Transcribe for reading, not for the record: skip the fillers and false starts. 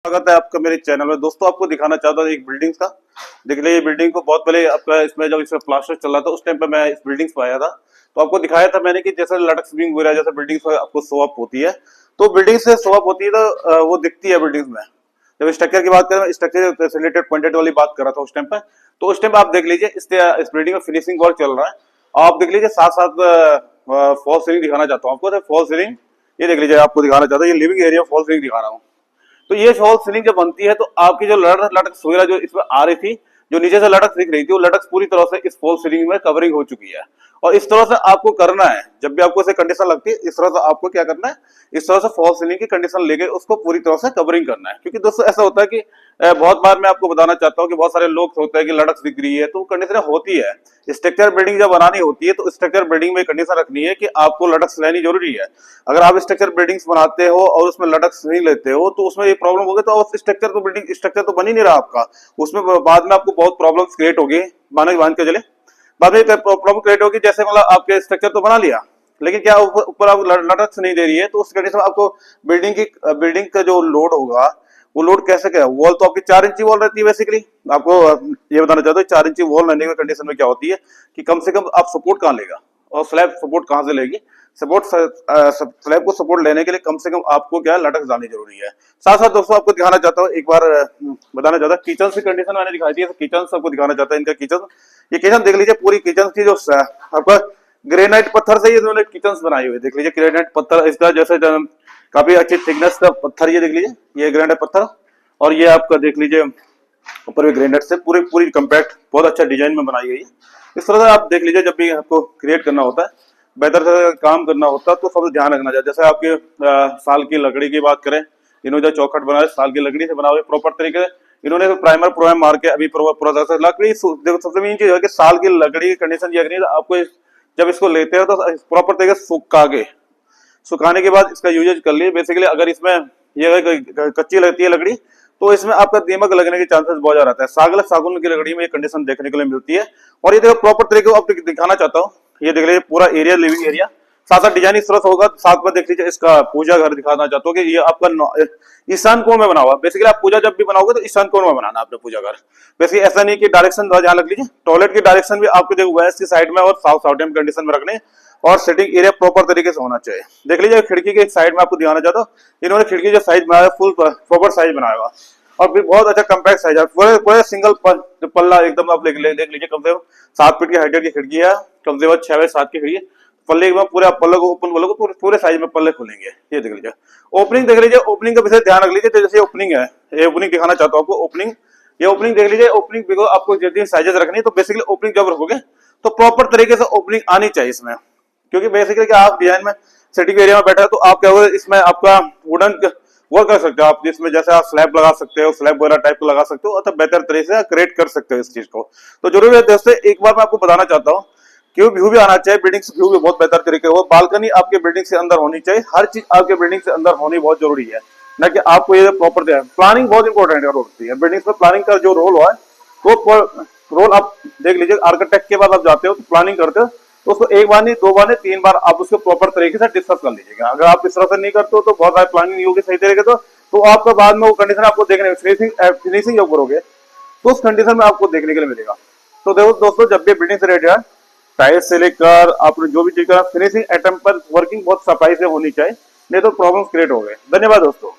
स्वागत है आपका मेरे चैनल में। दोस्तों आपको दिखाना चाहता हूँ एक बिल्डिंग का। देख लीजिए ये बिल्डिंग को बहुत पहले आपका इसमें जब इसमें प्लास्टर चल रहा था उस टाइम पे मैं इस बिल्डिंग पे आया था, तो आपको दिखाया था मैंने कि जैसे लटक स्विंग वगैरह जैसे बिल्डिंग आपको शो अप होती है, तो बिल्डिंग से शो अप होती है तो वो दिखती है बिल्डिंग में। जब स्ट्रक्चर की बात करें, स्ट्रक्चर से रिलेटेड पॉइंटेड वाली बात कर रहा था उस टाइम पे, तो उस टाइम पे आप देख लीजिए इस बिल्डिंग में फिनिशिंग वर्क चल रहा है। आप देख लीजिए साथ साथ फॉल सीलिंग दिखाना चाहता हूँ आपको। फॉल सीलिंग ये देख लीजिए, आपको दिखाना चाहता हूँ ये लिविंग एरिया फॉल सीलिंग दिखा रहा हूँ। तो ये फॉल सीलिंग जब बनती है तो आपकी जो लटक वगैरह जो इसमें आ रही थी, जो नीचे से लटक दिख रही थी, वो लटक पूरी तरह से इस फॉल सीलिंग में कवरिंग हो चुकी है। और इस तरह से आपको करना है, जब भी आपको ऐसे कंडीशन लगती है इस तरह से आपको क्या करना है, इस तरह से फॉल सीलिंग की कंडीशन लेके उसको पूरी तरह से कवरिंग करना है। क्योंकि दोस्तों ऐसा होता है कि बहुत बार मैं आपको बताना चाहता हूँ कि बहुत सारे लोग होते हैं कि लटक दिख रही है तो कंडीशन होती है। स्ट्रक्चर बिल्डिंग जब बनानी होती है तो स्ट्रक्चर बिल्डिंग में कंडीशन रखनी है कि आपको लटक लेनी जरूरी है। अगर आप स्ट्रक्चर बिल्डिंग्स बनाते हो और उसमें लटक नहीं लेते हो तो उसमें ये प्रॉब्लम होगी, तो स्ट्रक्चर तो बिल्डिंग स्ट्रक्चर तो बन ही नहीं रहा आपका, उसमें बाद में आपको बहुत प्रॉब्लम क्रिएट होगी। मान के चले बाद में प्रॉब्लम क्रिएट होगी, जैसे मतलब आपके स्ट्रक्चर तो बना लिया लेकिन क्या ऊपर आप लटक नहीं दे रही है, तो उस कंडीशन में आपको बिल्डिंग का जो लोड होगा वो लोड कैसे क्या, वॉल तो आपकी 4 इंची वॉल रहती है बेसिकली। आपको ये बताना चाहता हूँ 4 इंची वॉल रहने की कंडीशन में क्या होती है कि कम से कम आप सपोर्ट कहाँ लेगा और स्लैब सपोर्ट कहाँ से लेगी। स्लैब को सपोर्ट लेने के लिए कम से कम आपको क्या लटक जानी जरूरी है। साथ साथ दोस्तों आपको दिखाना चाहता हूँ एक बार बताना चाहता हूँ किचन की कंडीशन मैंने दिखाई थी, किचन आपको दिखाना चाहता है। इनका किचन, ये किचन देख लीजिए, पूरी किचन की जो आपका ग्रेनाइट पत्थर से इन्होंने किचन बनाई हुई, देख लीजिए ग्रेनाइट पत्थर इसका जैसे काफी अच्छी थिकनेस का पत्थर, ये देख लीजिए ये ग्रेनाइट पत्थर, और ये आपका देख लीजिए ऊपर भी ग्रेनाइट से पूरी पूरी कंपैक्ट बहुत अच्छा डिजाइन में बनाई गई है। इस तरह से आप देख लीजिए जब भी आपको क्रिएट करना होता है, बेहतर से काम करना होता है तो सब ध्यान रखना चाहिए। जैसे आपके साल की लकड़ी की बात करें, इन्होंने जो चौखट बनाया साल की लकड़ी से बना हुआ प्रॉपर तरीके से, इन्होंने प्राइमर मार के अभी लकड़ी देखो सबसे मेन चीज है कि साल की लकड़ी की कंडीशन ये रखनी है आपको। जब इसको लेते हो तो प्रॉपर तरीके से सुखाने के बाद इसका यूजेज कर लिए। बेसिकली अगर इसमें ये कच्ची लगती है लकड़ी तो इसमें आपका दीमक लगने के चांसेस बहुत ज्यादा रहता है। सागौन की लकड़ी में ये कंडीशन देखने के लिए मिलती है। और ये देखो प्रॉपर तरीके आपको दिखाना चाहता हूँ, ये देख लीजिए पूरा एरिया लिविंग एरिया, साथ साथ डिजाइन इस तरह से होगा। साथ में देख लीजिए इसका पूजा घर दिखाना चाहता हूँ कि ये आपका ईशान कोण में बना हुआ। बेसिकली आप पूजा जब भी बनाओगे तो ईशान कोण में बनाना आपने पूजा घर। बेसिकली ऐसा नहीं कि डायरेक्शन ध्यान रख लीजिए, टॉयलेट की डायरेक्शन भी आपको देखो वेस्ट की साइड में और साउथ कंडीशन में रखने, और सेटिंग एरिया प्रॉपर तरीके से होना चाहिए। देख लीजिए खिड़की के साइड में आपको दिखाना चाहता हूँ, इन्होंने खिड़की जो साइज बनाया फुल प्रॉपर साइज बनाया हुआ और फिर बहुत अच्छा कंपैक्ट साइज है। पूरे सिंगल पल्ला एकदम आप देख लीजिए, कम से कम 7 फीट की हाइट की खिड़की है, कम से कम 6 बाय 7 की खिड़की है। पल्ले एकदम पूरे पल्ले को ओपन पल्ले को पूरे साइज में पल्ले खुलेंगे। ये देख लीजिए ओपनिंग, देख लीजिए ओपनिंग का विषय ध्यान रख लीजिए। तो जैसे ओपनिंग है, ये ओपनिंग दिखाना चाहता हूँ आपको। ओपनिंग, ये ओपनिंग देख लीजिए, ओपनिंग बिकॉज आपको जितनी साइजेस रखनी है तो बेसिकली ओपनिंग जब रखोगे तो प्रॉपर तरीके से ओपनिंग आनी चाहिए इसमें। क्योंकि बेसिकली क्या आप डिजाइन में सिटिंग एरिया में बैठा है तो आप क्या होगा इसमें आपका वुडन वर्क कर सकते हो आप, जिसमें जैसे आप स्लैब लगा सकते हो, स्लैब वगैरह टाइप को लगा सकते हो, अतः बेहतर तरीके से क्रिएट कर सकते हो इस चीज को। तो जरूरी है दोस्तों, एक बार मैं आपको बताना चाहता हूँ क्यों व्यू भी आना चाहिए, बिल्डिंग से व्यू भी बहुत बेहतर तरीके हो। बालकनी आपके बिल्डिंग से अंदर होनी चाहिए, हर चीज आपके बिल्डिंग से अंदर होनी बहुत जरूरी है, न कि आपको ये प्रॉपर प्लानिंग बहुत इंपॉर्टेंट होती है। बिल्डिंग में प्लानिंग का जो रोल है वो रोल आप देख लीजिए, आर्किटेक्ट के बाद आप जाते हो तो प्लानिंग करते हो तो उसको एक बार नहीं, 2 बार नहीं, 3 बार आप उसको प्रॉपर तरीके से डिस्कस कर लीजिएगा। अगर आप इस तरह से नहीं करते हो तो बहुत सारी प्लानिंग नहीं होगी सही तरीके से, तो आपका बाद में वो कंडीशन आपको देखने फिनिशिंग जब करोगे तो उस कंडीशन में आपको देखने के लिए मिलेगा। तो देखो दोस्तों, जब भी बिल्डिंग से रेडी है, टाइल्स से लेकर आपने जो भी चीज करा, फिनिशिंग आइटम पर वर्किंग बहुत सफाई से होनी चाहिए, नहीं तो प्रॉब्लम क्रिएट हो गए। धन्यवाद दोस्तों।